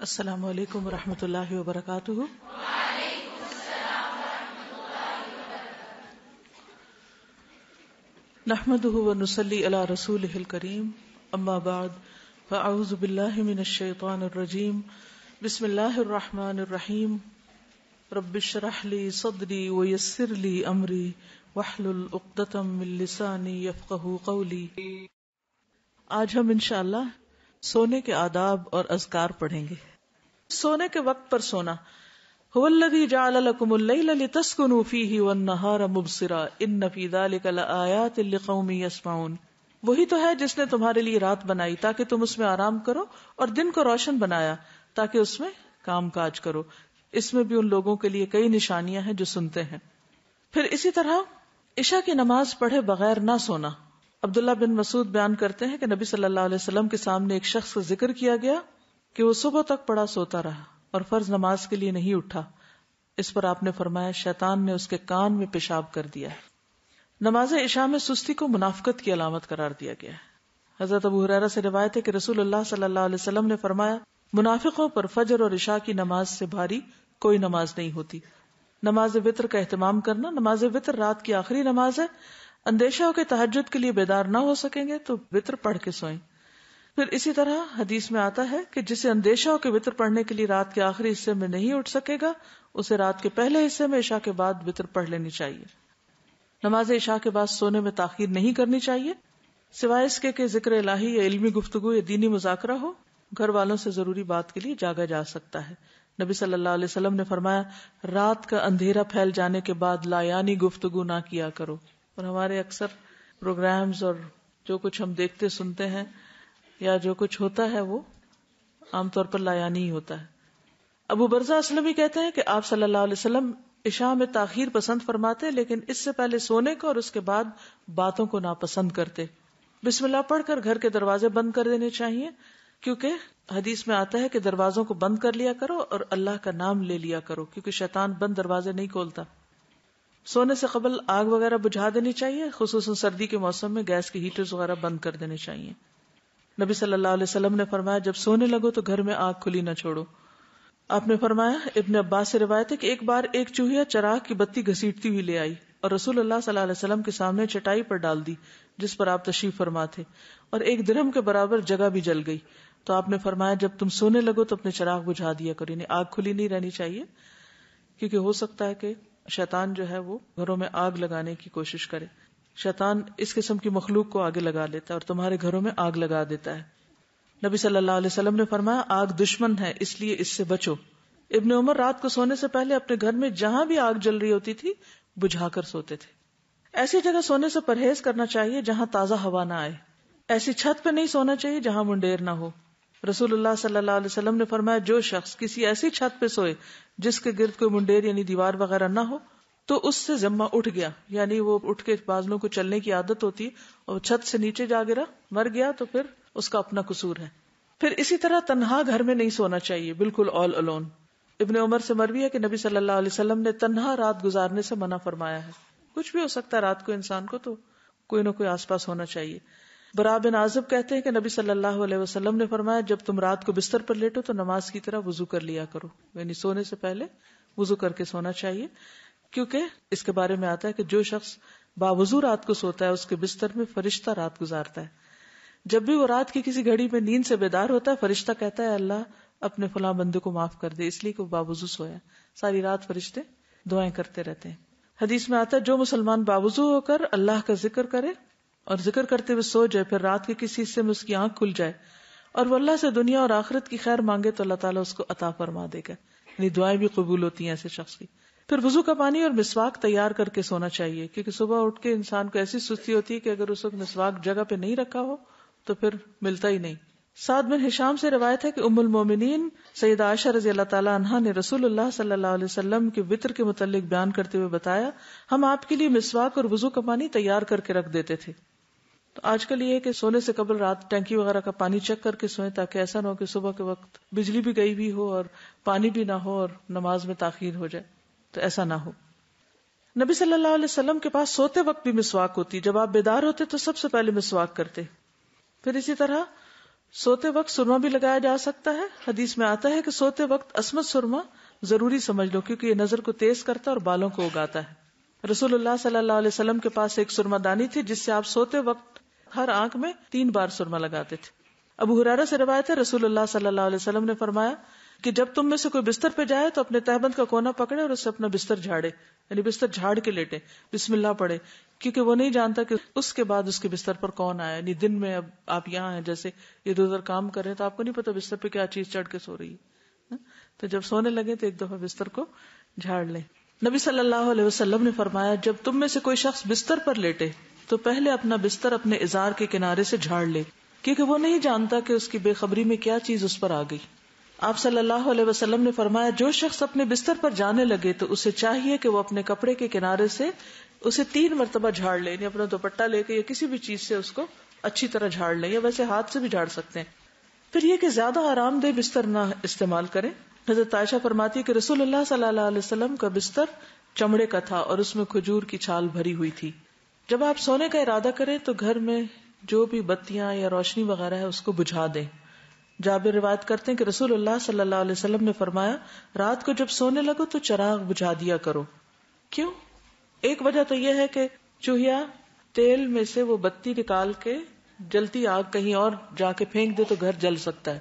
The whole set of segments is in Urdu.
السلام علیکم ورحمۃ اللہ وبرکاتہ۔ وعلیکم السلام ورحمۃ اللہ وبرکاتہ۔ نحمده ونصلی علی رسولہ الکریم، اما بعد فاعوذ باللہ من الشیطان الرجیم، بسم اللہ الرحمن الرحیم، رب اشرح لی صدری ویسر لی امری واحلل عقدۃ من لسانی یفقہوا قولی۔ آج ہم انشاءاللہ سونے کے آداب اور اذکار پڑھیں گے۔ سونے کے وقت پر سونا۔ هو الذی جعل لکم اللیل لتسکنوا فیہ والنہار مبصرا ان فی ذلک لآیات لقوم یسمعون۔ وہی تو ہے جس نے تمہارے لیے رات بنائی تاکہ تم اس میں آرام کرو، اور دن کو روشن بنایا تاکہ اس میں کام کاج کرو۔ اس میں بھی ان لوگوں کے لیے کئی نشانیاں ہیں جو سنتے ہیں۔ پھر اسی طرح عشاء کی نماز پڑھے بغیر نہ سونا۔ عبداللہ بن مسعود بیان کرتے ہیں کہ نبی صلی اللہ علیہ وسلم کے سامنے ایک شخص کا ذکر کیا گیا کہ وہ صبح تک پڑا سوتا رہا اور فرض نماز کے لیے نہیں اٹھا۔ اس پر آپ نے فرمایا شیطان نے اس کے کان میں پیشاب کر دیا ہے۔ نماز عشاء میں سستی کو منافقت کی علامت قرار دیا گیا ہے۔ حضرت ابو ہریرہ سے روایت ہے کہ رسول اللہ صلی اللہ علیہ وسلم نے فرمایا منافقوں پر فجر اور عشاء کی نماز سے بھاری کوئی نماز نہیں ہوتی۔ نماز وتر کا اہتمام کرنا۔ نماز وتر رات کی آخری نماز ہے۔ اندیشہ ہو کہ تہجد کے لیے بیدار نہ ہو سکیں گے تو وتر پڑھ کے سوئیں۔ پھر اسی طرح حدیث میں آتا ہے کہ جسے اندیشہ ہو کہ وتر پڑھنے کے لیے رات کے آخری حصے میں نہیں اٹھ سکے گا، اسے رات کے پہلے حصے میں عشاء کے بعد وتر پڑھ لینی چاہیے۔ نماز عشاء کے بعد سونے میں تاخیر نہیں کرنی چاہیے، سوائے اس کے کہ ذکر الہی یا علمی گفتگو یا دینی مذاکرہ ہو۔ گھر والوں سے ضروری بات کے لیے جاگا جا سکتا ہے۔ نبی صلی اللہ علیہ وسلم نے فرمایا رات کا اندھیرا پھیل جانے کے بعد لایانی گفتگو نہ کیا کرو۔ اور ہمارے اکثر پروگرامز اور جو کچھ ہم دیکھتے سنتے ہیں یا جو کچھ ہوتا ہے وہ عام طور پر لایانی ہی ہوتا ہے۔ ابو برزہ اسلمی کہتے ہیں کہ آپ صلی اللہ علیہ وسلم عشاء میں تاخیر پسند فرماتے لیکن اس سے پہلے سونے کو اور اس کے بعد باتوں کو ناپسند کرتے۔ بسم اللہ پڑھ کر گھر کے دروازے بند کر دینے چاہیے، کیونکہ حدیث میں آتا ہے کہ دروازوں کو بند کر لیا کرو اور اللہ کا نام لے لیا کرو، کیونکہ شیطان بند دروازے نہیں کھولتا۔ سونے سے قبل آگ وغیرہ بجھا دینی چاہیے، خصوصاً سردی کے موسم میں گیس کے ہیٹرز وغیرہ بند کر دینے چاہیے۔ نبی صلی اللہ علیہ وسلم نے فرمایا جب سونے لگو تو گھر میں آگ کھلی نہ چھوڑو۔ آپ نے فرمایا ابن عباس سے روایت ہے کہ ایک بار ایک چوہیا چراغ کی بتی گھسیٹتی ہوئی لے آئی اور رسول اللہ صلی اللہ علیہ وسلم کے سامنے چٹائی پر ڈال دی جس پر آپ تشریف فرما تھے، اور ایک درہم کے برابر جگہ بھی جل گئی۔ تو آپ نے فرمایا جب تم سونے لگو تو اپنے چراغ بجھا دیا کرو، یعنی آگ کھلی نہیں رہنی چاہیے، کیونکہ ہو سکتا ہے کہ شیطان جو ہے وہ گھروں میں آگ لگانے کی کوشش کرے۔ شیطان اس قسم کی مخلوق کو آگے لگا لیتا ہے اور تمہارے گھروں میں آگ لگا دیتا ہے۔ نبی صلی اللہ علیہ وسلم نے فرمایا آگ دشمن ہے، اس لیے اس سے بچو۔ ابن عمر رات کو سونے سے پہلے اپنے گھر میں جہاں بھی آگ جل رہی ہوتی تھی بجھا کر سوتے تھے۔ ایسی جگہ سونے سے پرہیز کرنا چاہیے جہاں تازہ ہوا نہ آئے۔ ایسی چھت پہ نہیں سونا چاہیے جہاں منڈیر نہ ہو۔ رسول اللہ صلی اللہ علیہ وسلم نے فرمایا جو شخص کسی ایسی چھت پہ سوئے جس کے گرد کوئی منڈیر یعنی دیوار وغیرہ نہ ہو تو اس سے ذمہ اٹھ گیا، یعنی وہ اٹھ کے بازلوں کو چلنے کی عادت ہوتی اور چھت سے نیچے جا گرا مر گیا تو پھر اس کا اپنا قصور ہے۔ پھر اسی طرح تنہا گھر میں نہیں سونا چاہیے، بالکل آل الون۔ ابن عمر سے مروی ہے کہ نبی صلی اللہ علیہ وسلم نے تنہا رات گزارنے سے منع فرمایا ہے۔ کچھ بھی ہو سکتا ہے رات کو انسان کو، تو کوئی نہ کوئی آس پاس ہونا چاہیے۔ برا بن عازب کہتے ہیں کہ نبی صلی اللہ علیہ وسلم نے فرمایا جب تم رات کو بستر پر لیٹو تو نماز کی طرح وضو کر لیا کرو، یعنی سونے سے پہلے وضو کر کے سونا چاہیے، کیونکہ اس کے بارے میں آتا ہے کہ جو شخص باوضو رات کو سوتا ہے اس کے بستر میں فرشتہ رات گزارتا ہے۔ جب بھی وہ رات کی کسی گھڑی میں نیند سے بیدار ہوتا ہے فرشتہ کہتا ہے اللہ اپنے فلاں بندے کو معاف کر دے، اس لیے کہ وہ باوضو سویا۔ ساری رات فرشتے دعائیں کرتے رہتے ہیں۔ حدیث میں آتا ہے جو مسلمان باوضو ہو کر اللہ کا ذکر کرے اور ذکر کرتے ہوئے سو جائے، پھر رات کے کسی حصے میں اس کی آنکھ کھل جائے اور وہ اللہ سے دنیا اور آخرت کی خیر مانگے تو اللہ تعالیٰ اس کو عطا فرما دے گا، یعنی دعائیں بھی قبول ہوتی ہیں ایسے شخص کی۔ پھر وضو کا پانی اور مسواک تیار کر کے سونا چاہیے، کیونکہ صبح اٹھ کے انسان کو ایسی سستی ہوتی ہے کہ اگر اس وقت مسواک جگہ پہ نہیں رکھا ہو تو پھر ملتا ہی نہیں۔ سعد بن ہشام سے روایت ہے کہ ام المومنین سیدہ عائشہ رضی اللہ تعالی عنہا نے رسول اللہ صلی اللہ علیہ وسلم کے وتر کے متعلق بیان کرتے ہوئے بتایا ہم آپ کے لیے مسواک اور وضو کا پانی تیار کر کے رکھ دیتے تھے۔ تو آج کل یہ ہے کہ سونے سے قبل رات ٹینکی وغیرہ کا پانی چیک کر کے سوئیں، تاکہ ایسا نہ ہو کہ صبح کے وقت بجلی بھی گئی بھی ہو اور پانی بھی نہ ہو اور نماز میں تاخیر ہو جائے، تو ایسا نہ ہو۔ نبی صلی اللہ علیہ وسلم کے پاس سوتے وقت بھی مسواک ہوتی، جب آپ بیدار ہوتے تو سب سے پہلے مسواک کرتے۔ پھر اسی طرح سوتے وقت سرما بھی لگایا جا سکتا ہے. حدیث میں آتا ہے کہ سوتے وقت عصمت سرما ضروری سمجھ لو، کیونکہ یہ نظر کو تیز کرتا ہے اور بالوں کو اگاتا ہے. رسول اللہ صلی اللہ علیہ وسلم کے پاس ایک سرما دانی تھی جس سے آپ سوتے وقت ہر آنکھ میں 3 بار سرما لگاتے تھے. ابو ہریرہ سے روایت ہے رسول اللہ صلی اللہ علیہ وسلم نے فرمایا کہ جب تم میں سے کوئی بستر پہ جائے تو اپنے تہبند کا کونا پکڑے اور اس سے اپنا بستر جھاڑے، یعنی بستر جھاڑ کے لیٹے، بسم اللہ پڑھے، کیونکہ وہ نہیں جانتا کہ اس کے بعد اس کے بستر پر کون آیا. یعنی دن میں اب آپ یہاں ہیں، جیسے ادھر ادھر کام کر رہے ہیں تو آپ کو نہیں پتا بستر پہ کیا چیز چڑھ کے سو رہی ہے، تو جب سونے لگے تو ایک دفعہ بستر کو جھاڑ لیں. نبی صلی اللہ علیہ وسلم نے فرمایا جب تم میں سے کوئی شخص بستر پر لیٹے تو پہلے اپنا بستر اپنے ازار کے کنارے سے جھاڑ لے، کیونکہ وہ نہیں جانتا کہ اس کی بے خبری میں کیا چیز اس پر آ گئی. آپ صلی اللہ علیہ وسلم نے فرمایا جو شخص اپنے بستر پر جانے لگے تو اسے چاہیے کہ وہ اپنے کپڑے کے کنارے سے اسے 3 مرتبہ جھاڑ لے، یعنی اپنا دوپٹہ لے کے یا کسی بھی چیز سے اس کو اچھی طرح جھاڑ لے، یا ویسے ہاتھ سے بھی جھاڑ سکتے ہیں. پھر یہ کہ زیادہ آرام دہ بستر نہ استعمال کریں. حضرت عائشہ فرماتی کہ رسول اللہ صلی اللہ علیہ وسلم کا بستر چمڑے کا تھا اور اس میں کھجور کی چھال بھری ہوئی تھی. جب آپ سونے کا ارادہ کریں تو گھر میں جو بھی بتیاں یا روشنی وغیرہ ہے اس کو بجھا دیں. جابر روایت کرتے ہیں کہ رسول اللہ صلی اللہ علیہ وسلم نے فرمایا رات کو جب سونے لگو تو چراغ بجھا دیا کرو. کیوں؟ ایک وجہ تو یہ ہے کہ چوہیا تیل میں سے وہ بتی نکال کے جلتی آگ کہیں اور جا کے پھینک دے تو گھر جل سکتا ہے.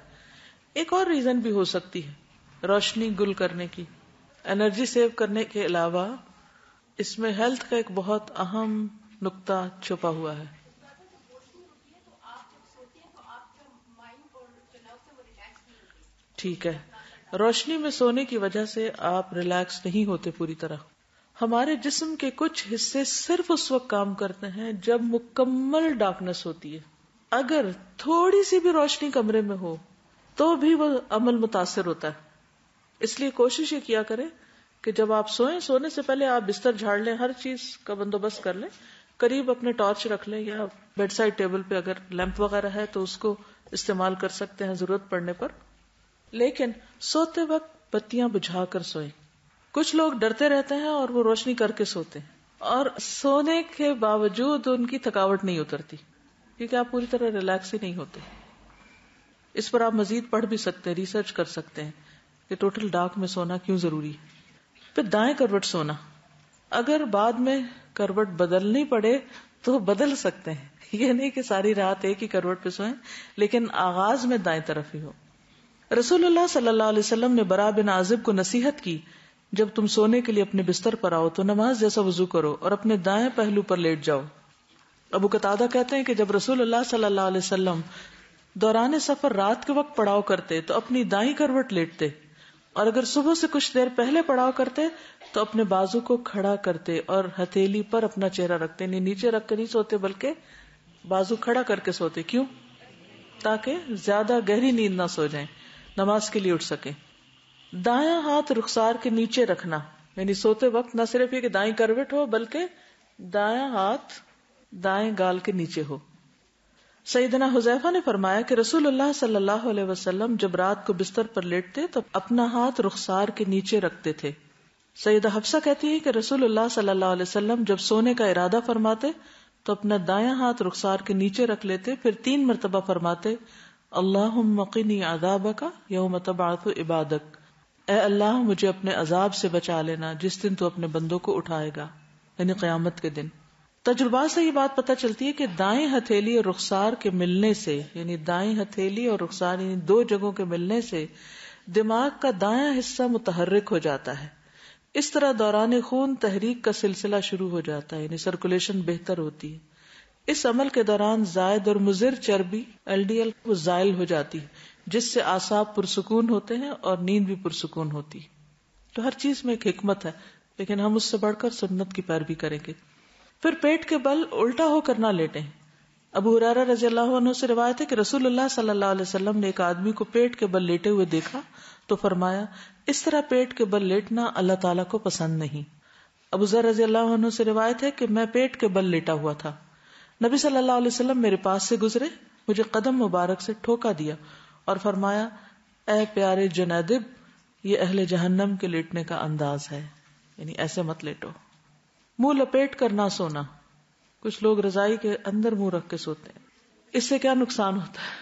ایک اور ریزن بھی ہو سکتی ہے روشنی گل کرنے کی، انرجی سیو کرنے کے علاوہ اس میں ہیلتھ کا ایک بہت اہم نقطہ چھپا ہوا ہے. ٹھیک ہے، روشنی میں سونے کی وجہ سے آپ ریلیکس نہیں ہوتے پوری طرح. ہمارے جسم کے کچھ حصے صرف اس وقت کام کرتے ہیں جب مکمل ڈارکنیس ہوتی ہے. اگر تھوڑی سی بھی روشنی کمرے میں ہو تو بھی وہ عمل متاثر ہوتا ہے. اس لیے کوشش یہ کیا کریں کہ جب آپ سوئیں، سونے سے پہلے آپ بستر جھاڑ لیں، ہر چیز کا بندوبست کر لیں، قریب اپنے ٹارچ رکھ لیں یا بیڈ سائڈ ٹیبل پہ اگر لیمپ وغیرہ ہے تو اس کو استعمال کر سکتے ہیں ضرورت پڑنے پر. لیکن سوتے وقت بتیاں بجھا کر سوئیں. کچھ لوگ ڈرتے رہتے ہیں اور وہ روشنی کر کے سوتے ہیں اور سونے کے باوجود ان کی تھکاوٹ نہیں اترتی کیونکہ آپ پوری طرح ریلیکس ہی نہیں ہوتے. اس پر آپ مزید پڑھ بھی سکتے ہیں، ریسرچ کر سکتے ہیں کہ ٹوٹل ڈارک میں سونا کیوں ضروری ہے. پھر دائیں کروٹ سونا، اگر بعد میں کروٹ بدلنی پڑے تو بدل سکتے ہیں، یہ نہیں کہ ساری رات ایک ہی کروٹ پہ سوئیں، لیکن آغاز میں دائیں طرف ہی ہو. رسول اللہ صلی اللہ علیہ وسلم نے برا بن عازب کو نصیحت کی جب تم سونے کے لیے اپنے بستر پر آؤ تو نماز جیسا وضو کرو اور اپنے دائیں پہلو پر لیٹ جاؤ. ابو قتادہ کہتے ہیں کہ جب رسول اللہ صلی اللہ علیہ وسلم دوران سفر رات کے وقت پڑاؤ کرتے تو اپنی دائیں کروٹ لیٹتے، اور اگر صبح سے کچھ دیر پہلے پڑاؤ کرتے تو اپنے بازو کو کھڑا کرتے اور ہتھیلی پر اپنا چہرہ رکھتے، نہیں نیچے رکھ کے نہیں سوتے بلکہ بازو کھڑا کر کے سوتے. کیوں؟ تاکہ زیادہ گہری نیند نہ سو جائیں، نماز کے لیے اٹھ سکیں. دایاں ہاتھ رخسار کے نیچے رکھنا، یعنی سوتے وقت نہ صرف یہ کہ دائیں کروٹ ہو بلکہ دایاں ہاتھ دائیں گال کے نیچے ہو. سیدنا حذیفہ نے فرمایا کہ رسول اللہ صلی اللہ علیہ وسلم جب رات کو بستر پر لیٹتے تو اپنا ہاتھ رخسار کے نیچے رکھتے تھے. سیدہ حفصہ کہتی ہے کہ رسول اللہ صلی اللہ علیہ وسلم جب سونے کا ارادہ فرماتے تو اپنا دایاں ہاتھ رخسار کے نیچے رکھ لیتے، پھر 3 مرتبہ فرماتے اللہم قنی عذابک یوم تبعث عبادک، اے اللہ مجھے اپنے عذاب سے بچا لینا جس دن تو اپنے بندوں کو اٹھائے گا، یعنی قیامت کے دن. تجربات سے یہ بات پتہ چلتی ہے کہ دائیں ہتھیلی اور رخسار کے ملنے سے، یعنی دائیں ہتھیلی اور رخسار یعنی 2 جگہوں کے ملنے سے دماغ کا دایاں حصہ متحرک ہو جاتا ہے. اس طرح دوران خون تحریک کا سلسلہ شروع ہو جاتا ہے، یعنی سرکولیشن بہتر ہوتی ہے. اس عمل کے دوران زائد اور مضر چربی LDL وہ زائل ہو جاتی ہے جس سے اعصاب پرسکون ہوتے ہیں اور نیند بھی پرسکون ہوتی. تو ہر چیز میں ایک حکمت ہے، لیکن ہم اس سے بڑھ کر سنت کی پیروی کریں گے. پھر پیٹ کے بل الٹا ہو کر نہ لیٹیں. ابو ہریرہ رضی اللہ عنہ سے روایت ہے کہ رسول اللہ صلی اللہ علیہ وسلم نے ایک آدمی کو پیٹ کے بل لیٹے ہوئے دیکھا تو فرمایا اس طرح پیٹ کے بل لیٹنا اللہ تعالیٰ کو پسند نہیں. ابو ذر رضی اللہ عنہ سے روایت ہے کہ میں پیٹ کے بل لیٹا ہوا تھا، نبی صلی اللہ علیہ وسلم میرے پاس سے گزرے، مجھے قدم مبارک سے ٹھوکا دیا اور فرمایا اے پیارے جنیدب، یہ اہل جہنم کے لیٹنے کا انداز ہے، یعنی ایسے مت لیٹو. منہ لپیٹ کر نہ سونا، کچھ لوگ رضائی کے اندر منہ رکھ کے سوتے ہیں، اس سے کیا نقصان ہوتا ہے؟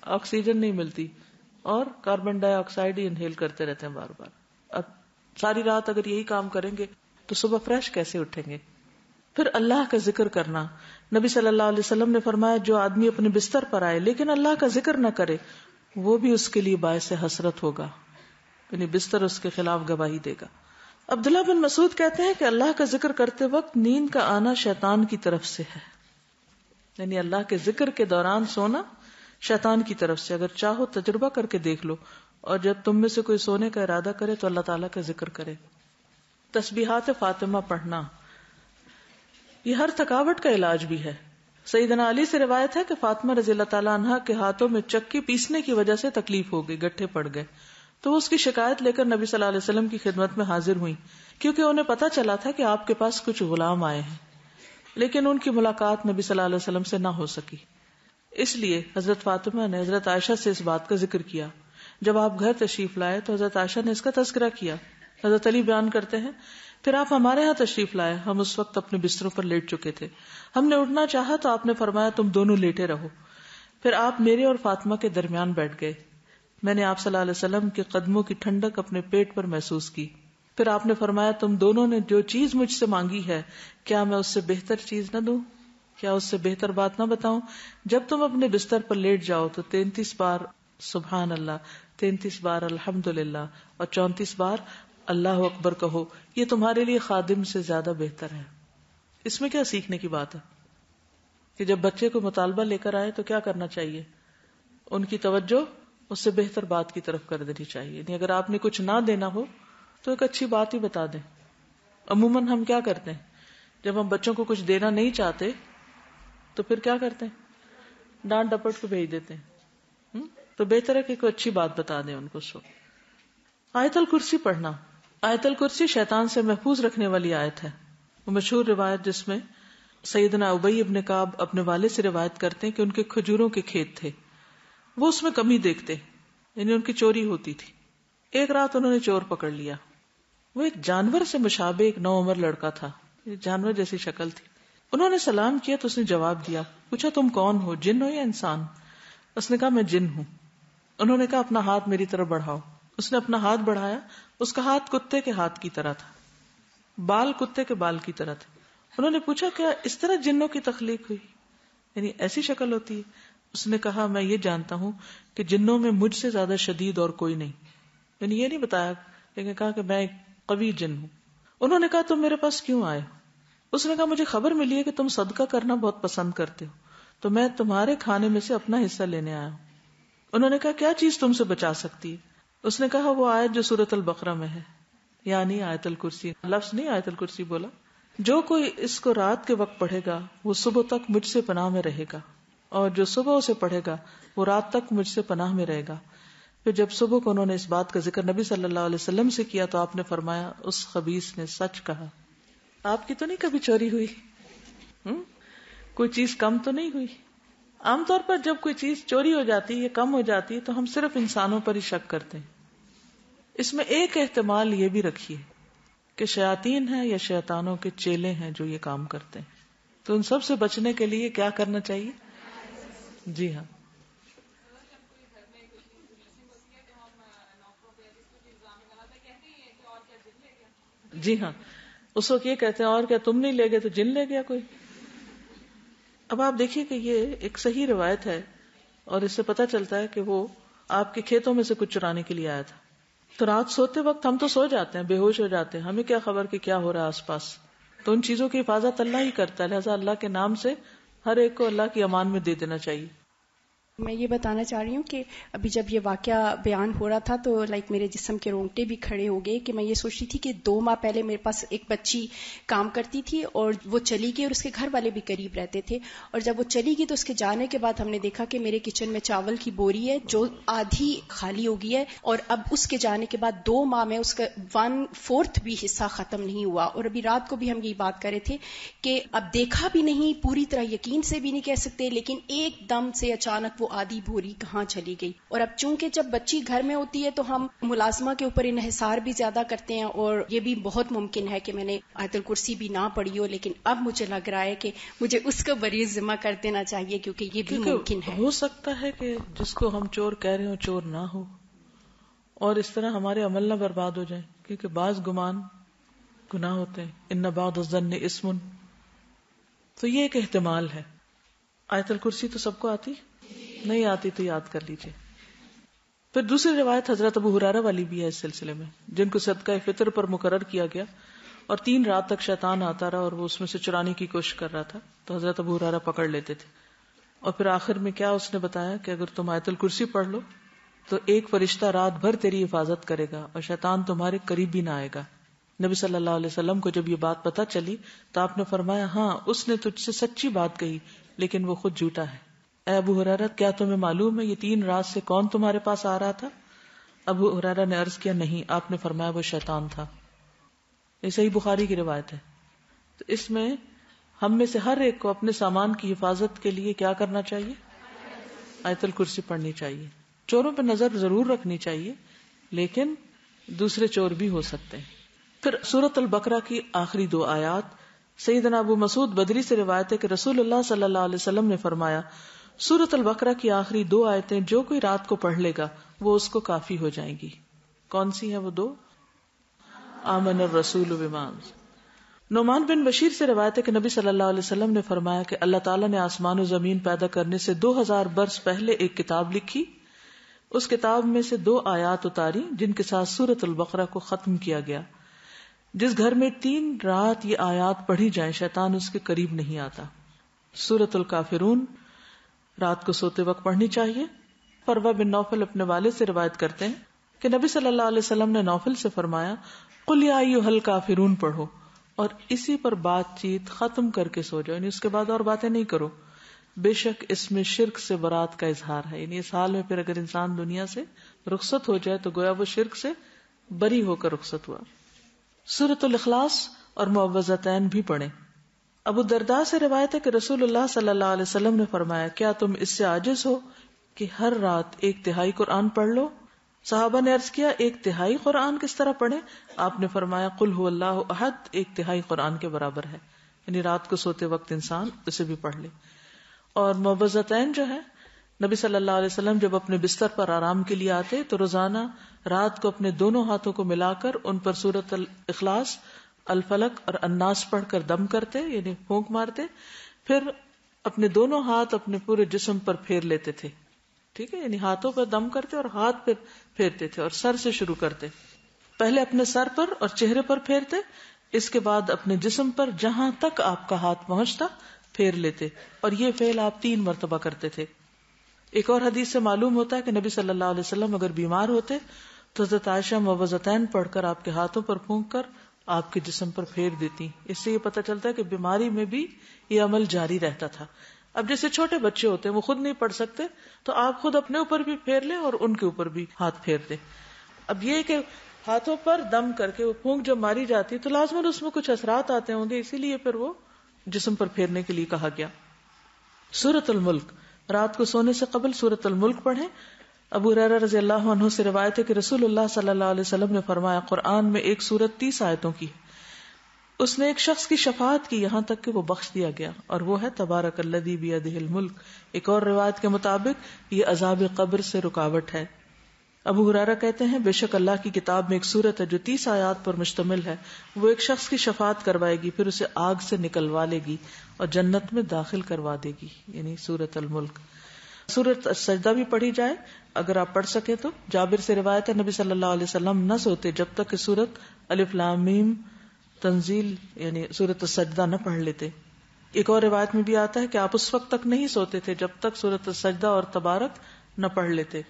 آکسیجن نہیں ملتی اور کاربن ڈائی آکسائڈ ہی انہیل کرتے رہتے ہیں بار بار. اب ساری رات اگر یہی کام کریں گے تو صبح فریش کیسے اٹھیں گے؟ پھر اللہ کا ذکر کرنا. نبی صلی اللہ علیہ وسلم نے فرمایا جو آدمی اپنے بستر پر آئے لیکن اللہ کا ذکر نہ کرے وہ بھی اس کے لیے باعث حسرت ہوگا، یعنی بستر اس کے خلاف گواہی دے گا. عبداللہ بن مسعود کہتے ہیں کہ اللہ کا ذکر کرتے وقت نیند کا آنا شیطان کی طرف سے ہے، یعنی اللہ کے ذکر کے دوران سونا شیطان کی طرف سے. اگر چاہو تجربہ کر کے دیکھ لو، اور جب تم میں سے کوئی سونے کا ارادہ کرے تو اللہ تعالیٰ کا ذکر کرے. تسبیحات فاطمہ پڑھنا یہ ہر تھکاوٹ کا علاج بھی ہے. سیدنا علی سے روایت ہے کہ فاطمہ رضی اللہ تعالیٰ عنہا کے ہاتھوں میں چکی پیسنے کی وجہ سے تکلیف ہو گئی، گٹھے پڑ گئے، تو وہ اس کی شکایت لے کر نبی صلی اللہ علیہ وسلم کی خدمت میں حاضر ہوئی، کیونکہ انہیں پتا چلا تھا کہ آپ کے پاس کچھ غلام آئے ہیں، لیکن ان کی ملاقات نبی صلی اللہ علیہ وسلم سے نہ ہو سکی. اس لیے حضرت فاطمہ نے حضرت عائشہ سے اس بات کا ذکر کیا. جب آپ گھر تشریف لائے تو حضرت عائشہ نے اس کا تذکرہ کیا. حضرت علی بیان کرتے ہیں پھر آپ ہمارے ہاں تشریف لائے، ہم اس وقت اپنے بستروں پر لیٹ چکے تھے، ہم نے اٹھنا چاہا تو آپ نے فرمایا تم دونوں لیٹے رہو. پھر آپ میرے اور فاطمہ کے درمیان بیٹھ گئے. میں نے آپ صلی اللہ علیہ وسلم کے قدموں کی ٹھنڈک اپنے پیٹ پر محسوس کی. پھر آپ نے فرمایا تم دونوں نے جو چیز مجھ سے مانگی ہے کیا میں اس سے بہتر چیز نہ دوں، کیا اس سے بہتر بات نہ بتاؤں؟ جب تم اپنے بستر پر لیٹ جاؤ تو 33 بار سبحان اللہ، 33 بار الحمدللہ اور 34 بار اللہ اکبر کہو، یہ تمہارے لیے خادم سے زیادہ بہتر ہے. اس میں کیا سیکھنے کی بات ہے کہ جب بچے کو مطالبہ لے کر آئے تو کیا کرنا چاہیے؟ ان کی توجہ اس سے بہتر بات کی طرف کر دینی چاہیے. یعنی اگر آپ نے کچھ نہ دینا ہو تو ایک اچھی بات ہی بتا دیں. عموماً ہم کیا کرتے ہیں جب ہم بچوں کو کچھ دینا نہیں چاہتے تو پھر کیا کرتے ہیں؟ ڈانٹ ڈپٹ کو بھیج دیتے ہیں. تو بہتر ہے کہ کوئی اچھی بات بتا دیں ان کو. آیت الکرسی پڑھنا. آیت الکرسی شیطان سے محفوظ رکھنے والی آیت ہے. وہ مشہور روایت جس میں سیدنا ابی ابن کعب اپنے والد سے روایت کرتے ہیں کہ ان کے کھجوروں کے کھیت تھے، وہ اس میں کمی دیکھتے، یعنی ان کی چوری ہوتی تھی. ایک رات انہوں نے چور پکڑ لیا. وہ ایک جانور سے مشابہ ایک نوعمر لڑکا تھا، جانور جیسی شکل تھی. انہوں نے سلام کیا تو اس نے جواب دیا. پوچھا تم کون ہو، جن ہو یا انسان؟ اس نے کہا میں جن ہوں. انہوں نے کہا اپنا ہاتھ میری طرف بڑھاؤ. اس نے اپنا ہاتھ بڑھایا. اس کا ہاتھ کتے کے ہاتھ کی طرح تھا، بال کتے کے بال کی طرح تھے. انہوں نے پوچھا کیا اس طرح جنوں کی تخلیق ہوئی، یعنی ایسی شکل ہوتی ہے؟ اس نے کہا میں یہ جانتا ہوں کہ جنوں میں مجھ سے زیادہ شدید اور کوئی نہیں. یعنی یہ نہیں بتایا لیکن کہا کہ میں ایک قوی جن ہوں. انہوں نے کہا تم میرے پاس کیوں آئے ہو؟ اس نے کہا مجھے خبر ملی ہے کہ تم صدقہ کرنا بہت پسند کرتے ہو تو میں تمہارے کھانے میں سے اپنا حصہ لینے آیا ہوں. انہوں نے کہا کیا چیز تم سے بچا سکتی ہے؟ اس نے کہا وہ آیت جو سورۃ البقرہ میں ہے، یعنی آیت الکرسی. لفظ نہیں آیت الکرسی بولا. جو کوئی اس کو رات کے وقت پڑھے گا وہ صبح تک مجھ سے پناہ میں رہے گا، اور جو صبح اسے پڑھے گا وہ رات تک مجھ سے پناہ میں رہے گا. پھر جب صبح کو انہوں نے اس بات کا ذکر نبی صلی اللہ علیہ وسلم سے کیا تو آپ نے فرمایا اس خبیث نے سچ کہا. آپ کی تو نہیں کبھی چوری ہوئی؟ کوئی چیز کم تو نہیں ہوئی؟ عام طور پر جب کوئی چیز چوری ہو جاتی ہے یا کم ہو جاتی ہے تو ہم صرف انسانوں پر ہی شک کرتے ہیں. اس میں ایک احتمال یہ بھی رکھیے کہ شیاطین ہیں یا شیطانوں کے چیلے ہیں جو یہ کام کرتے ہیں. تو ان سب سے بچنے کے لیے کیا کرنا چاہیے؟ جی ہاں، جی ہاں، اس وقت یہ کہتے ہیں اور کیا تم نہیں لے گئے تو جن لے گیا کوئی. اب آپ دیکھیے کہ یہ ایک صحیح روایت ہے اور اس سے پتہ چلتا ہے کہ وہ آپ کے کھیتوں میں سے کچھ چرانے کے لیے آیا تھا. تو رات سوتے وقت ہم تو سو جاتے ہیں، بے ہوش ہو جاتے ہیں، ہمیں کیا خبر کہ کیا ہو رہا ہے آس پاس. تو ان چیزوں کی حفاظت اللہ ہی کرتا ہے، لہٰذا اللہ کے نام سے ہر ایک کو اللہ کی امان میں دے دینا چاہیے. میں یہ بتانا چاہ رہی ہوں کہ ابھی جب یہ واقعہ بیان ہو رہا تھا تو میرے جسم کے رونگٹے بھی کھڑے ہو گئے کہ میں یہ سوچ رہی تھی کہ 2 ماہ پہلے میرے پاس ایک بچی کام کرتی تھی اور وہ چلی گئی اور اس کے گھر والے بھی قریب رہتے تھے. اور جب وہ چلی گئی تو اس کے جانے کے بعد ہم نے دیکھا کہ میرے کچن میں چاول کی بوری ہے جو آدھی خالی ہو گئی ہے، اور اب اس کے جانے کے بعد 2 ماہ میں اس کا 1/4 بھی حصہ ختم نہیں ہوا. اور ابھی رات کو بھی ہم یہی بات کر رہے تھے کہ اب دیکھا بھی نہیں، پوری طرح یقین سے بھی نہیں کہہ سکتے، لیکن ایک دم سے اچانک وہ آدھی بھوری کہاں چلی گئی. اور اب چونکہ جب بچی گھر میں ہوتی ہے تو ہم ملازمہ کے اوپر انحصار بھی زیادہ کرتے ہیں، اور یہ بھی بہت ممکن ہے کہ میں نے آیت الکرسی بھی نہ پڑھی ہو، لیکن اب مجھے لگ رہا ہے کہ مجھے اس کا بری ذمہ کر دینا چاہیے، کیونکہ یہ بھی ممکن ہے. ہو سکتا ہے کہ جس کو ہم چور کہہ رہے ہوں چور نہ ہو، اور اس طرح ہمارے عمل نہ برباد ہو جائیں، کیونکہ بعض گمان گناہ ہوتے ہیں. ان بعض الظن اسم، تو یہ ایک احتمال ہے. آیت الکرسی تو سب کو آتی نہیں آتی تو یاد کر لیجئے. پھر دوسری روایت حضرت ابو ہریرہ والی بھی ہے اس سلسلے میں، جن کو صدقہ فطر پر مقرر کیا گیا اور 3 رات تک شیطان آتا رہا اور وہ اس میں سے چرانے کی کوشش کر رہا تھا، تو حضرت ابو ہریرہ پکڑ لیتے تھے. اور پھر آخر میں کیا اس نے بتایا کہ اگر تم آیت الکرسی پڑھ لو تو ایک فرشتہ رات بھر تیری حفاظت کرے گا اور شیطان تمہارے قریب بھی نہ آئے گا. نبی صلی اللہ علیہ وسلم کو جب یہ بات پتہ چلی تو آپ نے فرمایا، ہاں اس نے تجھ سے سچی بات کہی لیکن وہ خود جھوٹا ہے. اے ابو ہریرہ، کیا تمہیں معلوم ہے یہ 3 رات سے کون تمہارے پاس آ رہا تھا؟ ابو ہریرہ نے عرض کیا، نہیں. آپ نے فرمایا وہ شیطان تھا. یہ صحیح بخاری کی روایت ہے. تو اس میں ہم میں سے ہر ایک کو اپنے سامان کی حفاظت کے لیے کیا کرنا چاہیے؟ آیت الکرسی پڑھنی چاہیے. چوروں پہ نظر ضرور رکھنی چاہیے، لیکن دوسرے چور بھی ہو سکتے ہیں. پھر سورۃ البقرہ کی آخری 2 آیات. سیدنا ابو مسعود بدری سے روایت ہے کہ رسول اللہ صلی اللہ علیہ وسلم نے فرمایا، سورۃ البقرہ کی آخری 2 آیتیں جو کوئی رات کو پڑھ لے گا وہ اس کو کافی ہو جائیں گی. کون سی ہیں وہ 2؟ آمن الرسول بما انزل. نعمان بن بشیر سے روایت ہے کہ نبی صلی اللہ علیہ وسلم نے فرمایا کہ اللہ تعالیٰ نے آسمان و زمین پیدا کرنے سے 2000 برس پہلے ایک کتاب لکھی. اس کتاب میں سے 2 آیات اتاری جن کے ساتھ سورۃ البقرہ کو ختم کیا گیا. جس گھر میں 3 رات یہ آیات پڑھی جائیں شیطان اس کے قریب نہیں آتا. سورۃ الکافرون رات کو سوتے وقت پڑھنی چاہیے. فروہ بن نوفل اپنے والد سے روایت کرتے ہیں کہ نبی صلی اللہ علیہ وسلم نے نوفل سے فرمایا، قل یا ایھا الکافرون پڑھو اور اسی پر بات چیت ختم کر کے سو جاؤ، یعنی اس کے بعد اور باتیں نہیں کرو. بے شک اس میں شرک سے برات کا اظہار ہے. یعنی اس حال میں پھر اگر انسان دنیا سے رخصت ہو جائے تو گویا وہ شرک سے بری ہو کر رخصت ہوا. سورۃ الاخلاص اور معوذتین بھی پڑھیں. ابو الدرداء سے روایت ہے کہ رسول اللہ صلی اللہ علیہ وسلم نے فرمایا، کیا تم اس سے عاجز ہو کہ ہر رات 1/3 قرآن پڑھ لو؟ صحابہ نے عرض کیا، 1/3 قرآن کس طرح پڑھیں؟ آپ نے فرمایا، قل هو اللہ احد 1/3 قرآن کے برابر ہے. یعنی رات کو سوتے وقت انسان اسے بھی پڑھ لے. اور معوذتین جو ہے، نبی صلی اللہ علیہ وسلم جب اپنے بستر پر آرام کے لیے آتے تو روزانہ رات کو اپنے دونوں ہاتھوں کو ملا کر ان پر سورۃ الاخلاص، الفلق اور الناس پڑھ کر دم کرتے، یعنی پھونک مارتے، پھر اپنے دونوں ہاتھ اپنے پورے جسم پر پھیر لیتے تھے. ٹھیک ہے، یعنی ہاتھوں پر دم کرتے اور ہاتھ پہ پھیرتے تھے، اور سر سے شروع کرتے. پہلے اپنے سر پر اور چہرے پر پھیرتے، اس کے بعد اپنے جسم پر جہاں تک آپ کا ہاتھ پہنچتا پھیر لیتے، اور یہ فعل آپ 3 مرتبہ کرتے تھے. ایک اور حدیث سے معلوم ہوتا ہے کہ نبی صلی اللہ علیہ وسلم اگر بیمار ہوتے تو حضرت عائشہ معوذتین پڑھ کر آپ کے ہاتھوں پر پھونک کر آپ کے جسم پر پھیر دیتی. اس سے یہ پتہ چلتا ہے کہ بیماری میں بھی یہ عمل جاری رہتا تھا. اب جیسے چھوٹے بچے ہوتے ہیں وہ خود نہیں پڑھ سکتے تو آپ خود اپنے اوپر بھی پھیر لیں اور ان کے اوپر بھی ہاتھ پھیر دیں. اب یہ کہ ہاتھوں پر دم کر کے وہ پھونک جب ماری جاتی تو لازماً اس میں کچھ اثرات آتے ہوں گے، اسی لیے پھر وہ جسم پر پھیرنے کے لیے کہا گیا. سورۃ الملک رات کو سونے سے قبل سورۃ الملک پڑھیں. ابو ہریرہ رضی اللہ عنہ سے روایت ہے کہ رسول اللہ صلی اللہ علیہ وسلم نے فرمایا، قرآن میں ایک سورت 30 آیتوں کی ہے، اس نے ایک شخص کی شفاعت کی یہاں تک کہ وہ بخش دیا گیا، اور وہ ہے تبارک الذی بیدہ الملک. ایک اور روایت کے مطابق یہ عذاب قبر سے رکاوٹ ہے. ابو ہریرہ کہتے ہیں، بے شک اللہ کی کتاب میں ایک سورت ہے جو 30 آیات پر مشتمل ہے، وہ ایک شخص کی شفاعت کروائے گی، پھر اسے آگ سے نکلوا لے گی اور جنت میں داخل کروا دے گی. یعنی سورۃ الملک. سورۃ السجدہ بھی پڑھی جائے اگر آپ پڑھ سکیں تو. جابر سے روایت ہے، نبی صلی اللہ علیہ وسلم نہ سوتے جب تک کہ سورۃ الف لام میم تنزیل یعنی سورۃ السجدہ نہ پڑھ لیتے. ایک اور روایت میں بھی آتا ہے کہ آپ اس وقت تک نہیں سوتے تھے جب تک سورۃ السجدہ اور تبارک نہ پڑھ لیتے.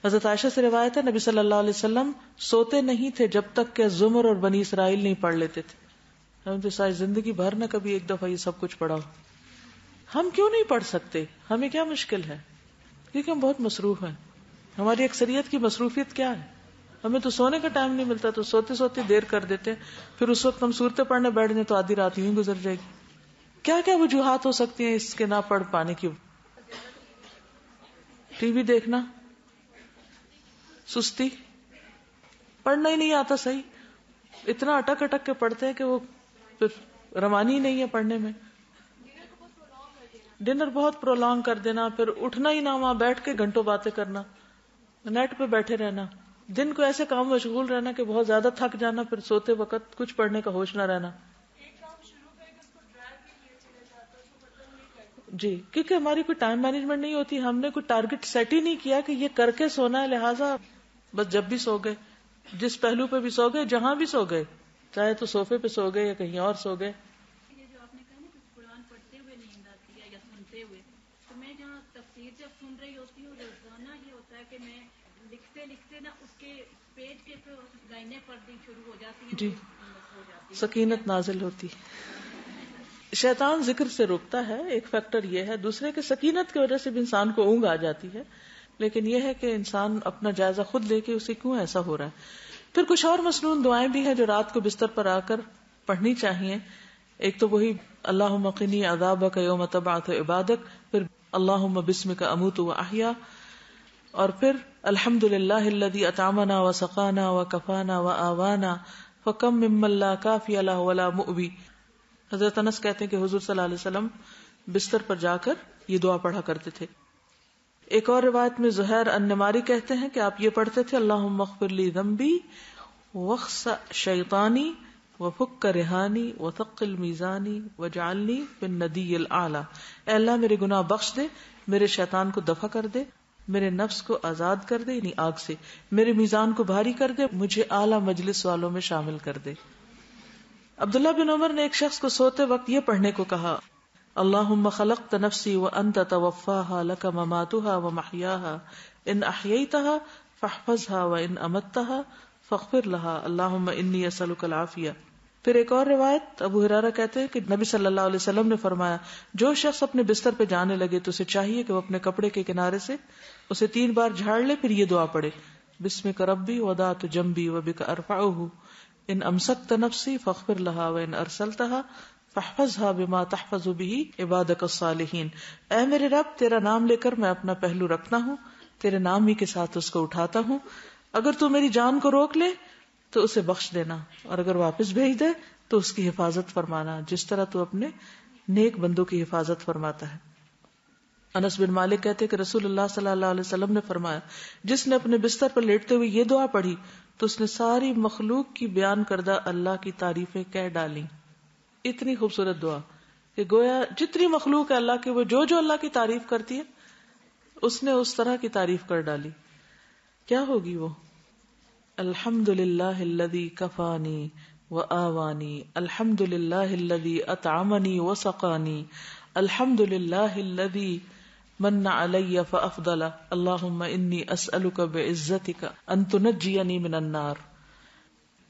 حضرت عائشہ سے روایت ہے، نبی صلی اللہ علیہ وسلم سوتے نہیں تھے جب تک کہ زمر اور بنی اسرائیل نہیں پڑھ لیتے تھے. ہم تو ساری زندگی بھر نہ کبھی ایک دفعہ یہ سب کچھ پڑھا ہو. ہم کیوں نہیں پڑھ سکتے؟ ہمیں کیا مشکل ہے؟ کیونکہ ہم بہت مصروف ہیں. ہماری اکثریت کی مصروفیت کیا ہے؟ ہمیں تو سونے کا ٹائم نہیں ملتا، تو سوتے سوتے دیر کر دیتے ہیں، پھر اس وقت ہم صورتیں پڑھنے بیٹھ جائیں تو آدھی رات یوں گزر جائے گی. کیا کیا وجوہات ہو سکتی ہیں اس کے نہ پڑھ پانے کی؟ ٹی وی دیکھنا، سستی، پڑھنا ہی نہیں آتا صحیح، اتنا اٹک اٹک کے پڑھتے ہیں کہ وہ پھر روانی ہی نہیں ہے پڑھنے میں. ڈنر بہت پرولونگ کر دینا، پھر اٹھنا ہی نہ، وہاں بیٹھ کے گھنٹوں باتیں کرنا، نیٹ پہ بیٹھے رہنا، دن کو ایسے کام مشغول رہنا کہ بہت زیادہ تھک جانا، پھر سوتے وقت کچھ پڑھنے کا ہوش نہ رہنا. جی، کیونکہ ہماری کوئی ٹائم مینجمنٹ نہیں ہوتی، ہم نے کوئی ٹارگٹ سیٹ ہی نہیں کیا کہ یہ کر کے سونا ہے، لہٰذا بس جب بھی سو گئے، جس پہلو پہ بھی سو گئے، جہاں بھی سو گئے، چاہے تو صوفے پہ سو گئے یا کہیں اور سو گئے. یہ جو آپ نے کہا نا کہ قرآن پڑھتے ہوئے نیند آتی ہے یا سنتے ہوئے، تو میں جہاں تفسیر جب سن رہی ہوتی ہوں، روزانہ یہ ہوتا ہے کہ میں لکھتے لکھتے نا اس کے پیج کے لائنیں پڑھنی شروع ہو جاتی ہیں. جی، ہو جاتی سکینت نازل ہوتی. شیطان ذکر سے روکتا ہے، ایک فیکٹر یہ ہے. دوسرے کہ سکینت کی وجہ سے بھی انسان کو اونگ آ جاتی ہے، لیکن یہ ہے کہ انسان اپنا جائزہ خود لے کہ اسے کیوں ایسا ہو رہا ہے. پھر کچھ اور مسنون دعائیں بھی ہیں جو رات کو بستر پر آ کر پڑھنی چاہیے. ایک تو وہی اللہم قنی عذابک یوم تبعث عبادک، پھر اللہم بسمک اموت و احیا، اور پھر الحمدللہ الذی اطعمنا وسقانا وکفانا وآوانا فکم ممن لا کافی لہ ولا مؤوی. حضرت انس کہتے ہیں کہ حضور صلی اللہ علیہ وسلم بستر پر جا کر یہ دعا پڑھا کرتے تھے. ایک اور روایت میں زہیر النماری کہتے ہیں کہ آپ یہ پڑھتے تھے اللہم اغفر لی ذنبی واخسأ شیطانی وفک رہانی وثقل میزانی وجعلنی فی الندی الاعلی. اے اللہ میرے گناہ بخش دے، میرے شیطان کو دفع کر دے، میرے نفس کو آزاد کر دے یعنی آگ سے، میرے میزان کو بھاری کر دے، مجھے اعلی مجلس والوں میں شامل کر دے. عبداللہ بن عمر نے ایک شخص کو سوتے وقت یہ پڑھنے کو کہا اللہم خلقت نفسی وانت توفاها لک مماتها ومحیاها ان احییتها فاحفظها وان امتها فاغفر لها اللہم انی اسألک العافیہ. پھر ایک اور روایت ابو ہریرہ کہتے ہیں کہ نبی صلی اللہ علیہ وسلم نے فرمایا جو شخص اپنے بستر پہ جانے لگے تو اسے چاہیے کہ وہ اپنے کپڑے کے کنارے سے اسے 3 بار جھاڑ لے، پھر یہ دعا پڑھے بسمک ربی وضعت جنبی وبک ارفعہ ان امسکت نفسی فاغفر لها وان ارسلتها فاحفظها بما تحفظ به عبادك الصالحین. اے میرے رب تیرا نام لے کر میں اپنا پہلو رکھتا ہوں، تیرے نام ہی کے ساتھ اس کو اٹھاتا ہوں، اگر تو میری جان کو روک لے تو اسے بخش دینا، اور اگر واپس بھیج دے تو اس کی حفاظت فرمانا جس طرح تو اپنے نیک بندوں کی حفاظت فرماتا ہے. انس بن مالک کہتے کہ رسول اللہ صلی اللہ علیہ وسلم نے فرمایا جس نے اپنے بستر پر لیٹتے ہوئے یہ دعا پڑھی تو اس نے ساری مخلوق کی بیان کردہ اللہ کی تعریفیں کہہ ڈالیں. اتنی خوبصورت دعا کہ گویا جتنی مخلوق ہے اللہ کے، وہ جو جو اللہ کی تعریف کرتی ہے اس نے اس طرح کی تعریف کر ڈالی. کیا ہوگی وہ؟ الحمدللہ الذی کفانی وآوانی، الحمدللہ الذی اطعمنی وسقانی، الحمدللہ الذی من علی فافضل، اللہم انی اسألک بعزتک ان تنجینی من النار.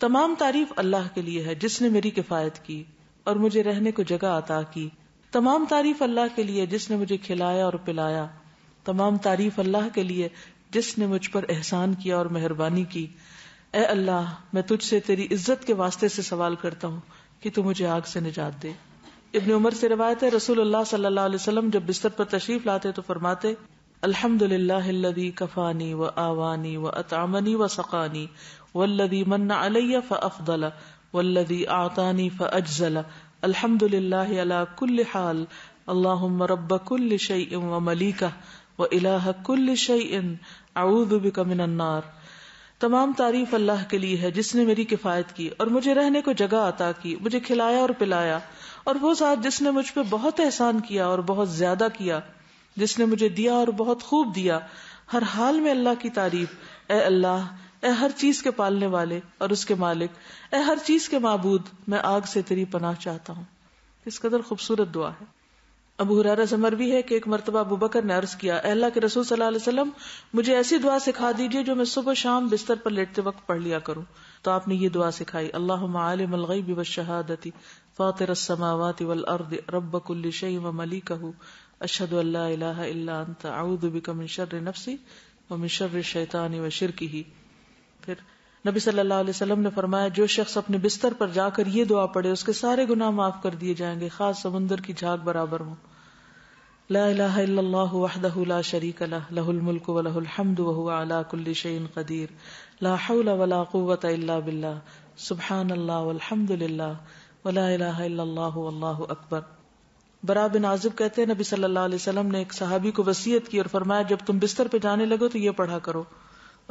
تمام تعریف اللہ کے لیے ہے جس نے میری کفایت کی اور مجھے رہنے کو جگہ عطا کی. تمام تعریف اللہ کے لیے جس نے مجھے کھلایا اور پلایا. تمام تعریف اللہ کے لیے جس نے مجھ پر احسان کیا اور مہربانی کی. اے اللہ میں تجھ سے تیری عزت کے واسطے سے سوال کرتا ہوں کہ تو مجھے آگ سے نجات دے. ابن عمر سے روایت ہے رسول اللہ صلی اللہ علیہ وسلم جب بستر پر تشریف لاتے تو فرماتے الحمدللہ الذی کفانی وآوانی واطعمنی وسقانی والذی من علی فافضل والذی اعطانی فاجزل الحمدللہ علی کل حال اللہم رب کل شیء وملیکہ والہ کل شیء اعوذ بک من النار. تمام تعریف اللہ کے لیے ہے جس نے میری کفایت کی اور مجھے رہنے کو جگہ عطا کی، مجھے کھلایا اور پلایا، اور وہ ذات جس نے مجھ پہ بہت احسان کیا اور بہت زیادہ کیا، جس نے مجھے دیا اور بہت خوب دیا. ہر حال میں اللہ کی تعریف. اے اللہ، اے ہر چیز کے پالنے والے اور اس کے مالک، اے ہر چیز کے معبود، میں آگ سے تیری پناہ چاہتا ہوں. اس قدر خوبصورت دعا ہے. ابو ہریرہ سے مروی ہے کہ ایک مرتبہ ابو بکر نے عرض کیا اے اللہ کے رسول صلی اللہ علیہ وسلم مجھے ایسی دعا سکھا دیجئے جو میں صبح شام بستر پر لیٹتے وقت پڑھ لیا کروں. تو آپ نے یہ دعا سکھائی اللہم عالم الغیب والشہادۃ فاطر السماوات والارض رب کل شیء وملیکہ اشہد ان لا الہ الا انت اعوذ بک من شر نفسی ومن شر الشیطان وشرکہ. پھر نبی صلی اللہ علیہ وسلم نے فرمایا جو شخص اپنے بستر پر جا کر یہ دعا پڑھے اس کے سارے گناہ معاف کر دیے جائیں گے خاص سمندر کی جھاگ برابر ہوں. لا الہ الا اللہ وحدہ لا شریک لہ لہ الملک ولہ الحمد وہو علی کل شیء قدیر لا حول ولا قوۃ الا باللہ سبحان اللہ والحمد للہ ولا الہ الا اللہ واللہ اکبر. برا بن عازب کہتے ہیں نبی صلی اللہ علیہ وسلم نے ایک صحابی کو وصیت کی اور فرمایا جب تم بستر پہ جانے لگو تو یہ پڑھا کرو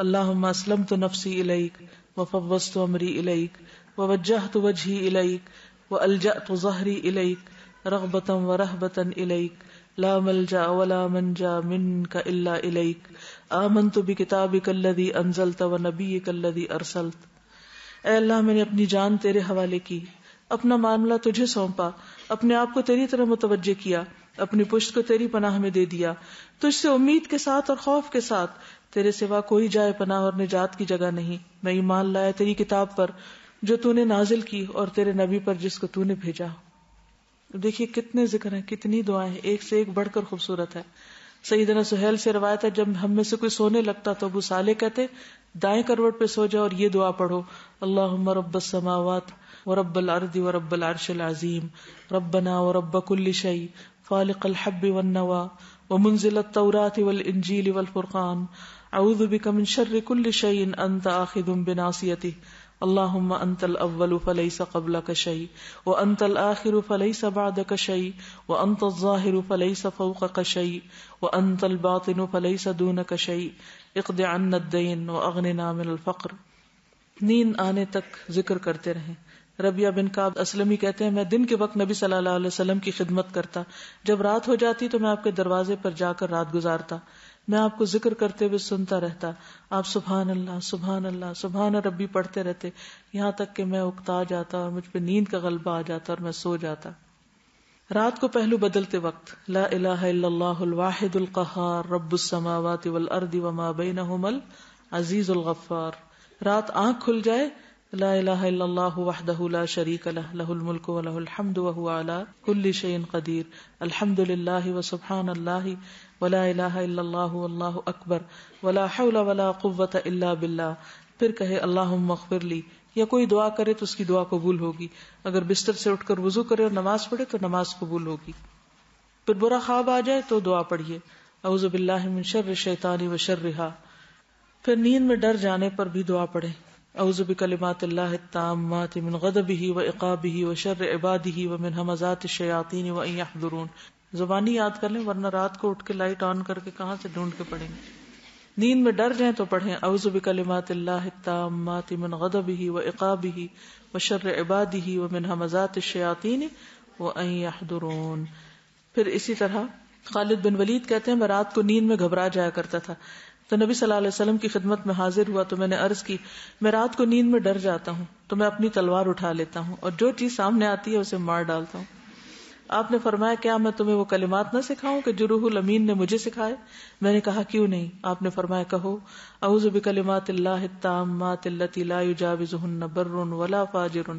اللہم اسلمت نفسی الیک وفوضت امری الیک ووجہت وجہی الیک والجأت ظہری الیک رغبتا ورہبتا الیک لا ملجا ولا منجا منک الا الیک آمنت بکتابک الذی انزلت ونبیک الذی ارسلت. اے اللہ میں نے اپنی جان تیرے حوالے کی، اپنا معاملہ تجھے سونپا، اپنے آپ کو تیری طرح متوجہ کیا، اپنی پشت کو تیری پناہ میں دے دیا، تجھ سے امید کے ساتھ اور خوف کے ساتھ، تیرے سوا کوئی جائے پناہ اور نجات کی جگہ نہیں. میں ایمان لایا تیری کتاب پر جو تو نے نازل کی اور تیرے نبی پر جس کو تو نے بھیجا. دیکھیے کتنے ذکر ہیں، کتنی دعائیں، ایک سے ایک بڑھ کر خوبصورت ہے. سیدنا سہیل سے روایت ہے جب ہم میں سے کوئی سونے لگتا تو ابو صالح کہتے دائیں کروٹ پہ سو جاؤ اور یہ دعا پڑھو اللہم رب السماوات ورب الارض ورب العرش العظیم ربنا ورب کل شیء فالق الحب والنوى ومنزل التوراة والانجیل والفرقان اعوذ بک من شر کل شیء انت آخذ بناصیته اللہم انت الاول فلیس قبلک شیء وانت الآخر فلیس بعدک شیء وانت الظاہر فلیس فوقک شیء وانت الباطن فلیس دونک شیء اقض عنا الدین واغننا من الفقر. نیند آنے تک ذکر کرتے رہیں. ربیہ بن کعب اسلمی کہتے ہیں میں دن کے وقت نبی صلی اللہ علیہ وسلم کی خدمت کرتا، جب رات ہو جاتی تو میں آپ کے دروازے پر جا کر رات گزارتا، میں آپ کو ذکر کرتے ہوئے سنتا رہتا، آپ سبحان اللہ سبحان اللہ سبحان ربی پڑھتے رہتے یہاں تک کہ میں اکتا جاتا اور مجھ پہ نیند کا غلبہ آ جاتا اور میں سو جاتا. رات کو پہلو بدلتے وقت لا الہ الا اللہ الواحد القہار رب السماوات والارض وما بینہما العزیز الغفار. رات آنکھ کھل جائے لا الہ الا اللہ وحدہ لا شریک لہ لہ الملک ولہ الحمد وہو علی کل شیء قدیر الحمد للہ وسبحان اللہ ولا الہ الا اللہ واللہ اکبر ولا حول ولا قوۃ الا باللہ. پھر کہے اللہم اغفر لی، یا کوئی دعا کرے تو اس کی دعا قبول ہوگی. اگر بستر سے اٹھ کر وضو کرے اور نماز پڑھے تو نماز قبول ہوگی. پھر برا خواب آ جائے تو دعا پڑھیے اعوذ باللہ من شر الشیطان وشرہا. پھر نیند میں ڈر جانے پر بھی دعا پڑھے اعوذ بکلمات اللہ التامات من غضبہ وعقابہ وشر عبادہ ومن ہمزات الشیاطین وان یحضرون. زبانی یاد کر لیں ورنہ رات کو اٹھ کے لائٹ آن کر کے کہاں سے ڈھونڈ کے پڑھیں گے. نیند میں ڈر جائیں تو پڑھیں اعوذ بکلمات اللہ التامات من غضبہ وعقابہ وشر عبادہ ومن ہمزات الشیاطین وان یحضرون. پھر اسی طرح خالد بن ولید کہتے ہیں میں رات کو نیند میں گھبرا جایا کرتا تھا تو نبی صلی اللہ علیہ وسلم کی خدمت میں حاضر ہوا تو میں نے عرض کی میں رات کو نیند میں ڈر جاتا ہوں تو میں اپنی تلوار اٹھا لیتا ہوں اور جو چیز سامنے آتی ہے اسے مار ڈالتا ہوں. آپ نے فرمایا کیا میں تمہیں وہ کلمات نہ سکھاؤں کہ جو روح الامین نے مجھے سکھائے؟ میں نے کہا کیوں نہیں. آپ نے فرمایا کہو اعوذ بکلمات اللہ التامات التی لا یجاوزہن بر ولا فاجر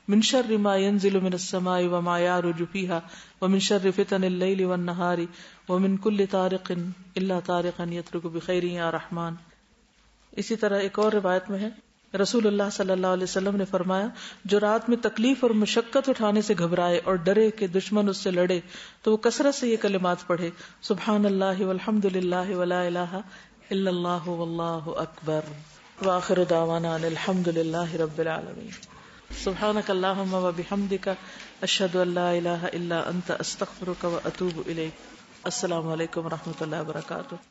من شر ما ينزل من السماء وما يعرج فيها ومن شر فتن الليل والنهار ومن كل طارق الا طارقا يطرق بخير یا رحمان. اسی طرح ایک اور روایت میں ہے رسول اللہ صلی اللہ علیہ وسلم نے فرمایا جو رات میں تکلیف اور مشقت اٹھانے سے گھبرائے اور ڈرے کہ دشمن اس سے لڑے تو وہ کثرت سے یہ کلمات پڑھے سبحان اللہ والحمد للہ ولا الہ الا اللہ واللہ اکبر وآخر دعوانا ان الحمد للہ رب العالمین. سبحانک اللہم وبحمدک اشہد ان لا الہ الا انت استغفرک واتوب الیک. السلام علیکم ورحمۃ اللہ وبرکاتہ.